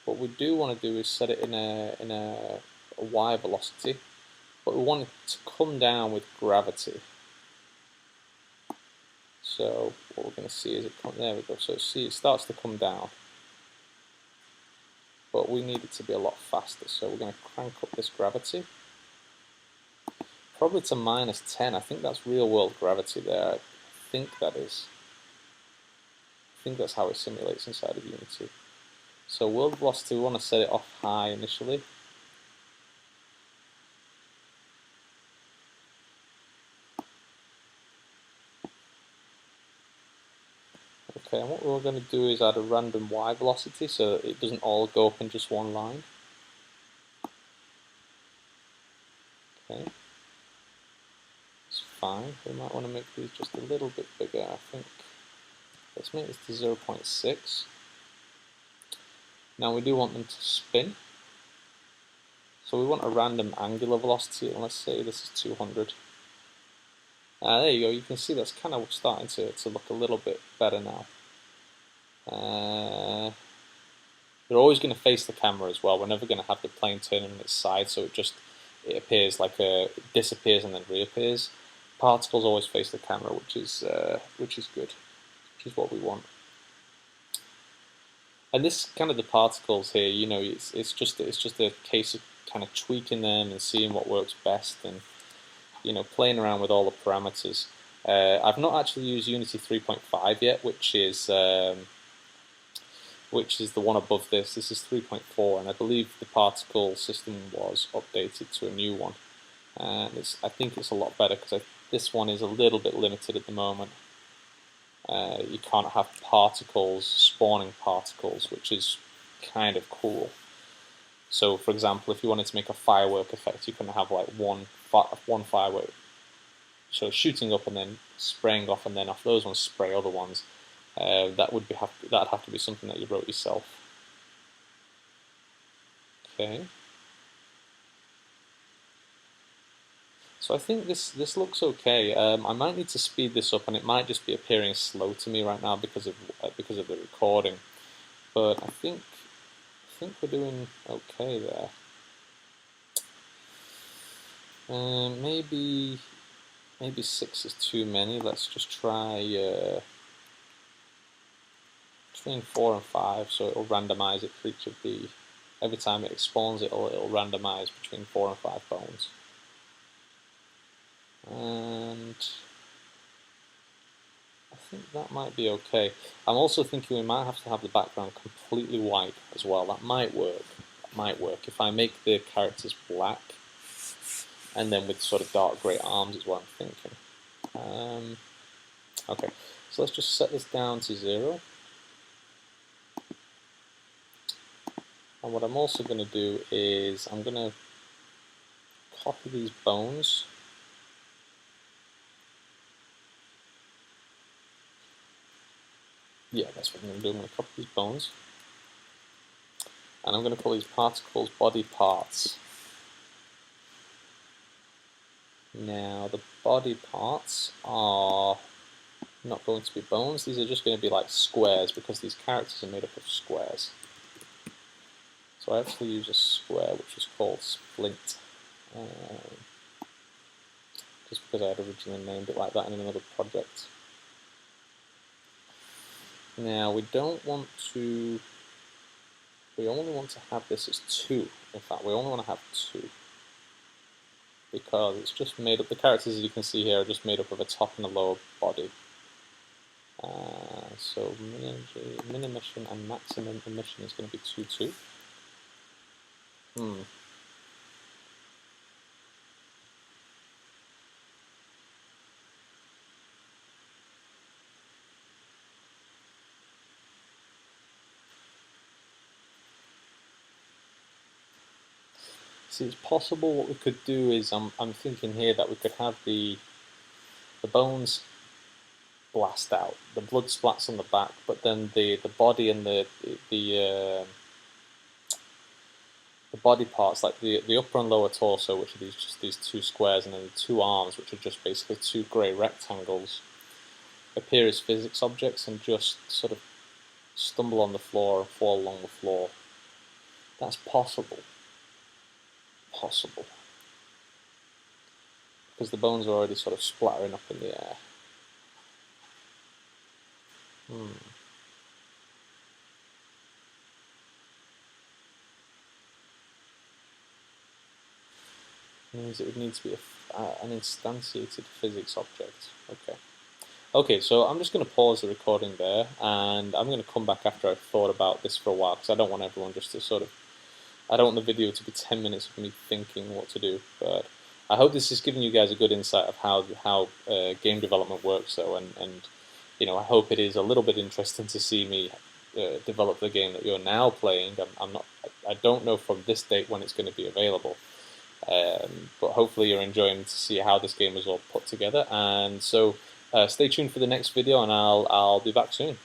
what we do want to do is set it in a y velocity, but we want it to come down with gravity. So what we're going to see is there we go. So see, it starts to come down, but we need it to be a lot faster. So we're going to crank up this gravity, probably to -10. I think that's real world gravity there. I think that is. I think that's how it simulates inside of Unity. So world velocity, we want to set it off high initially. Okay, and what we're going to do is add a random y velocity so that it doesn't all go up in just one line. Okay, it's fine. We might want to make these just a little bit bigger, I think. Let's make this to 0.6. Now we do want them to spin. So we want a random angular velocity, and let's say this is 200. There you go, you can see that's kind of starting to look a little bit better now. They're always going to face the camera as well. We're never going to have the plane turning on its side, so it appears like it disappears and then reappears. Particles always face the camera, which is good, which is what we want. And this kind of the particles here, you know, it's just a case of kind of tweaking them and seeing what works best, and you know, playing around with all the parameters. I've not actually used Unity 3.5 yet, which is the one above this. This is 3.4, and I believe the particle system was updated to a new one. And I think it's a lot better because this one is a little bit limited at the moment. You can't have particles, spawning particles, which is kind of cool. So, for example, if you wanted to make a firework effect, you can have like one firework, so shooting up and then spraying off, and then off those ones spray other ones. That'd have to be something that you wrote yourself. Okay. So I think this looks okay. I might need to speed this up, and it might just be appearing slow to me right now because of the recording. But I think we're doing okay there. Maybe 6 is too many. Let's just try between 4 and 5, so it'll randomize it for each of the. Every time it spawns, it'll randomize between 4 and 5 bones. And I think that might be okay. I'm also thinking we might have to have the background completely white as well. That might work. If I make the characters black, and then with sort of dark grey arms is what I'm thinking. Okay, so let's just set this down to 0. And what I'm also going to do is I'm going to copy these bones. Yeah, that's what I'm going to do. I'm going to copy these bones. And I'm going to call these particles body parts. Now, the body parts are not going to be bones. These are just going to be like squares, because these characters are made up of squares. So I actually use a square which is called splint. Just because I had originally named it like that in another project. Now we don't want to, we only want to have this as 2. In fact, we only want to have 2. Because it's just made up, the characters as you can see here are just made up of a top and a lower body. So min emission and maximum emission is going to be 2, 2. See, it's possible what we could do is, I'm thinking here that we could have the bones blast out, the blood splats on the back, but then the body and the body parts, like the upper and lower torso, which are these 2 squares, and then the 2 arms, which are just basically 2 grey rectangles, appear as physics objects and just sort of stumble on the floor and fall along the floor. That's possible. Possible. Because the bones are already sort of splattering up in the air. Means it would need to be an instantiated physics object. Okay. Okay, so I'm just going to pause the recording there, and I'm going to come back after I've thought about this for a while, because I don't want everyone just to sort of, I don't want the video to be 10 minutes of me thinking what to do, but I hope this has given you guys a good insight of how game development works, though, and you know, I hope it is a little bit interesting to see me develop the game that you're now playing. I don't know from this date when it's going to be available, but hopefully you're enjoying to see how this game is all put together. And so stay tuned for the next video, and I'll be back soon.